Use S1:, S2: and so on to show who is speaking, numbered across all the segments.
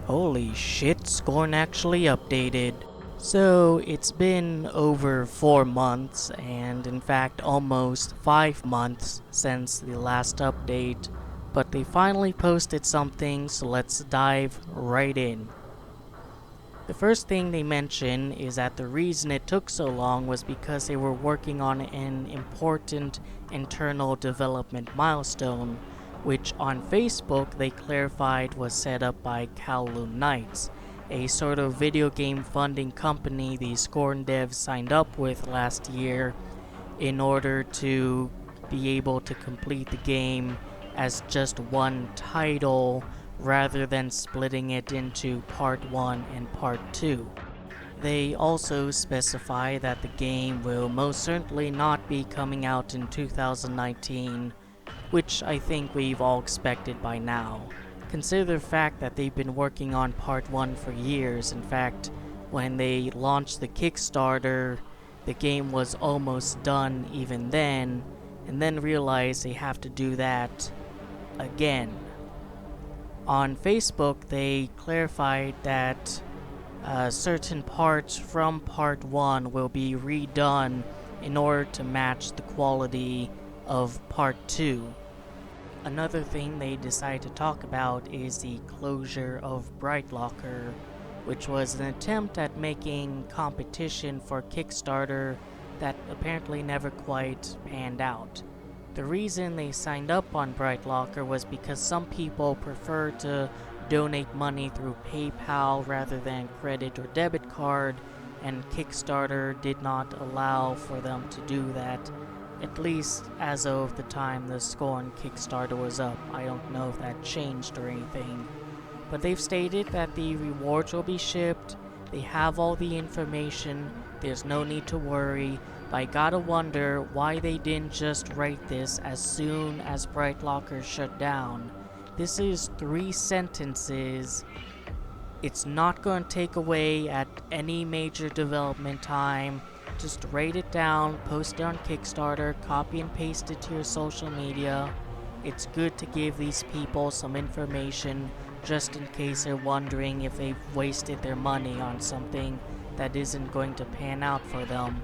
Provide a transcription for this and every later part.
S1: Holy shit, Scorn actually updated. So it's been over 4 months, and in fact almost 5 months since the last update, but they finally posted something, so let's dive right in. The first thing they mention is that the reason it took so long was because they were working on an important internal development milestone, which on Facebook they clarified was set up by Kowloon Knights, a sort of video game funding company the Scorn devs signed up with last year in order to be able to complete the game as just one title rather than splitting it into Part 1 and Part 2. They also specify that the game will most certainly not be coming out in 2019, which I think we've all expected by now. Consider the fact that they've been working on Part 1 for years. In fact, when they launched the Kickstarter, the game was almost done even then, and then realized they have to do that again. On Facebook, they clarified that certain parts from Part 1 will be redone in order to match the quality of Part 2. Another thing they decided to talk about is the closure of Bright Locker, which was an attempt at making competition for Kickstarter that apparently never quite panned out. The reason they signed up on Bright Locker was because some people prefer to donate money through PayPal rather than credit or debit card, and Kickstarter did not allow for them to do that, at least as of the time the Scorn Kickstarter was up. I don't know if that changed or anything. But they've stated that the rewards will be shipped, they have all the information, there's no need to worry, but I gotta wonder why they didn't just write this as soon as Bright Locker shut down. This is 3 sentences. It's not going to take away at any major development time. Just write it down, post it on Kickstarter, copy and paste it to your social media. It's good to give these people some information just in case they're wondering if they've wasted their money on something that isn't going to pan out for them.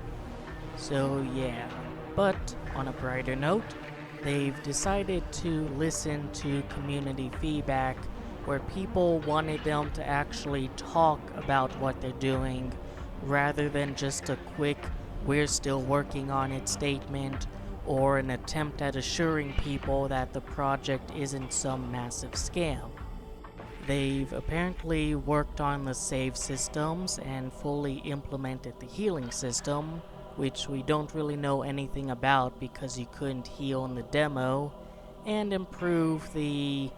S1: So yeah, but on a brighter note, they've decided to listen to community feedback where people wanted them to actually talk about what they're doing rather than just a quick "we're still working on it" statement or an attempt at assuring people that the project isn't some massive scam. They've apparently worked on the save systems and fully implemented the healing system, which we don't really know anything about because you couldn't heal in the demo, and improve the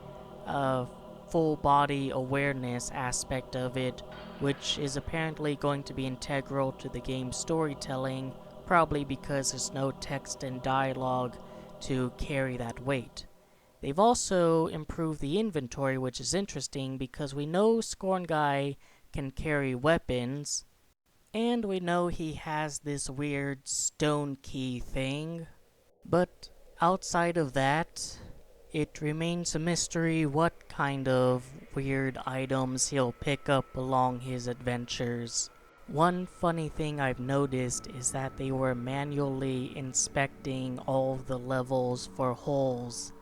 S1: full body awareness aspect of it, which is apparently going to be integral to the game's storytelling, probably because there's no text and dialogue to carry that weight. They've also improved the inventory, which is interesting because we know Scorn Guy can carry weapons, and we know he has this weird stone key thing. But outside of that, it remains a mystery what kind of weird items he'll pick up along his adventures. One funny thing I've noticed is that they were manually inspecting all of the levels for holes.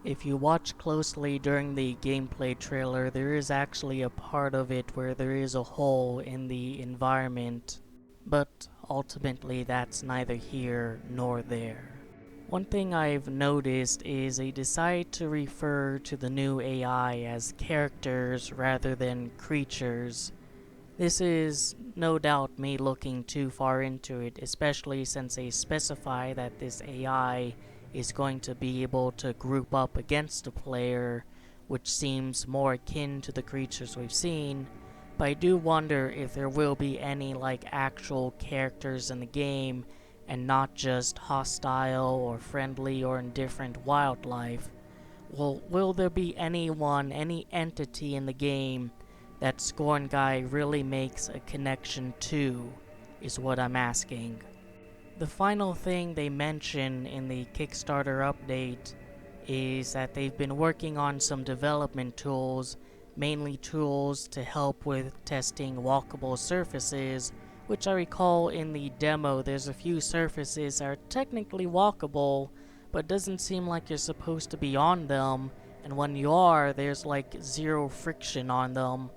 S1: If you watch closely during the gameplay trailer, there is actually a part of it where there is a hole in the environment, but ultimately that's neither here nor there. One thing I've noticed is they decide to refer to the new AI as characters rather than creatures. This is no doubt me looking too far into it, especially since they specify that this AI is going to be able to group up against a player, which seems more akin to the creatures we've seen, but I do wonder if there will be any actual characters in the game and not just hostile or friendly or indifferent wildlife. Will there be anyone, any entity in the game that Scorn Guy really makes a connection to, is what I'm asking. The final thing they mention in the Kickstarter update is that they've been working on some development tools mainly tools to help with testing walkable surfaces, which I recall in the demo there's a few surfaces that are technically walkable, but doesn't seem like you're supposed to be on them, and when you are, there's like zero friction on them.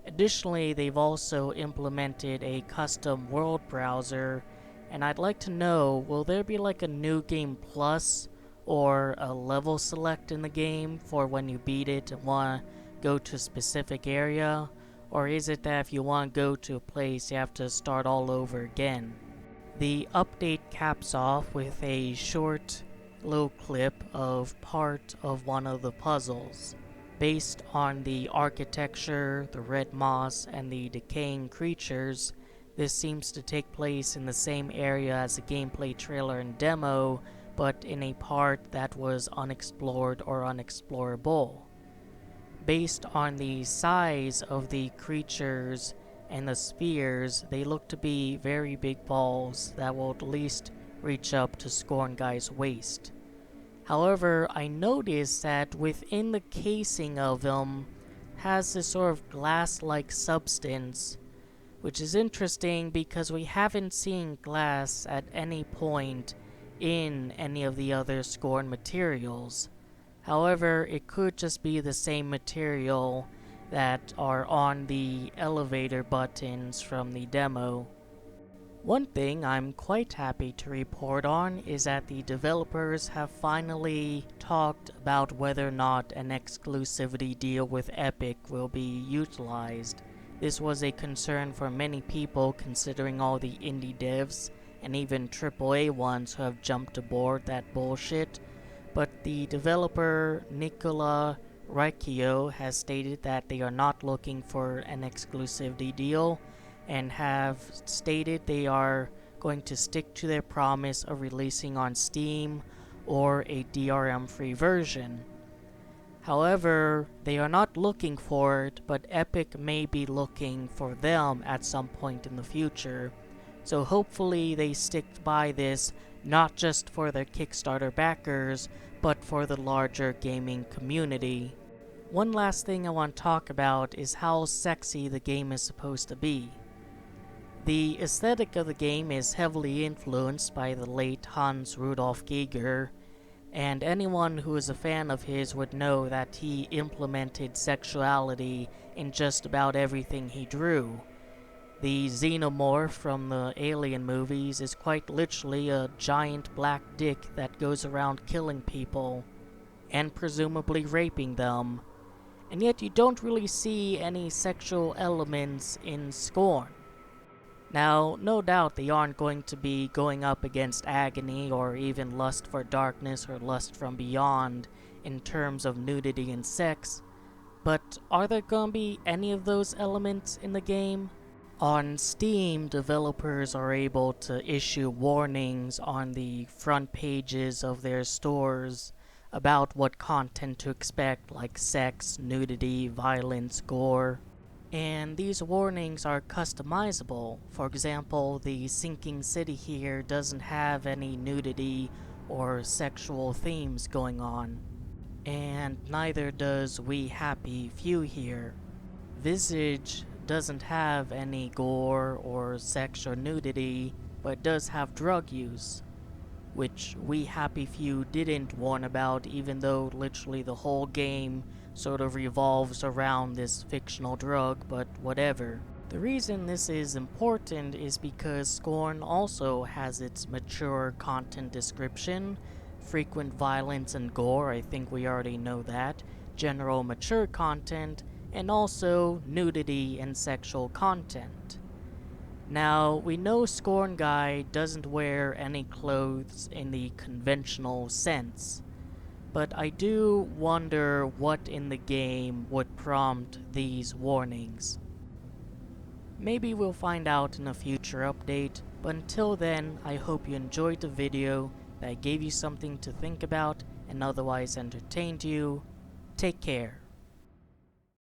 S1: Additionally, they've also implemented a custom world browser, and I'd like to know, will there be like a new game plus or a level select in the game for when you beat it and want to go to a specific area? Or is it that if you want to go to a place you have to start all over again? The update caps off with a short little clip of part of one of the puzzles. Based on the architecture, the red moss, and the decaying creatures, this seems to take place in the same area as the gameplay trailer and demo, but in a part that was unexplored or unexplorable. Based on the size of the creatures and the spheres, they look to be very big balls that will at least reach up to Scorn Guy's waist. However, I noticed that within the casing of them has this sort of glass-like substance, which is interesting because we haven't seen glass at any point in any of the other Scorn materials. However, it could just be the same material that are on the elevator buttons from the demo. One thing I'm quite happy to report on is that the developers have finally talked about whether or not an exclusivity deal with Epic will be utilized. This was a concern for many people considering all the indie devs and even AAA ones who have jumped aboard that bullshit, but the developer Nicola Riccio has stated that they are not looking for an exclusivity deal, and have stated they are going to stick to their promise of releasing on Steam or a DRM-free version. However, they are not looking for it, but Epic may be looking for them at some point in the future. So hopefully they stick by this, not just for their Kickstarter backers, but for the larger gaming community. One last thing I want to talk about is how sexy the game is supposed to be. The aesthetic of the game is heavily influenced by the late Hans Rudolf Giger, and anyone who is a fan of his would know that he implemented sexuality in just about everything he drew. The xenomorph from the Alien movies is quite literally a giant black dick that goes around killing people, and presumably raping them, and yet you don't really see any sexual elements in Scorn. Now, no doubt they aren't going to be going up against Agony or even Lust for Darkness or Lust from Beyond in terms of nudity and sex, but are there going to be any of those elements in the game? On Steam, developers are able to issue warnings on the front pages of their stores about what content to expect, like sex, nudity, violence, gore. And these warnings are customizable. For example, the Sinking City here doesn't have any nudity or sexual themes going on. And neither does We Happy Few here. Visage doesn't have any gore or sex or nudity, but does have drug use, which We Happy Few didn't warn about, even though literally the whole game sort of revolves around this fictional drug, but whatever. The reason this is important is because Scorn also has its mature content description, frequent violence and gore, I think we already know that, general mature content, and also nudity and sexual content. Now, we know Scorn Guy doesn't wear any clothes in the conventional sense, but I do wonder what in the game would prompt these warnings. Maybe we'll find out in a future update, but until then, I hope you enjoyed the video, that gave you something to think about, and otherwise entertained you. Take care.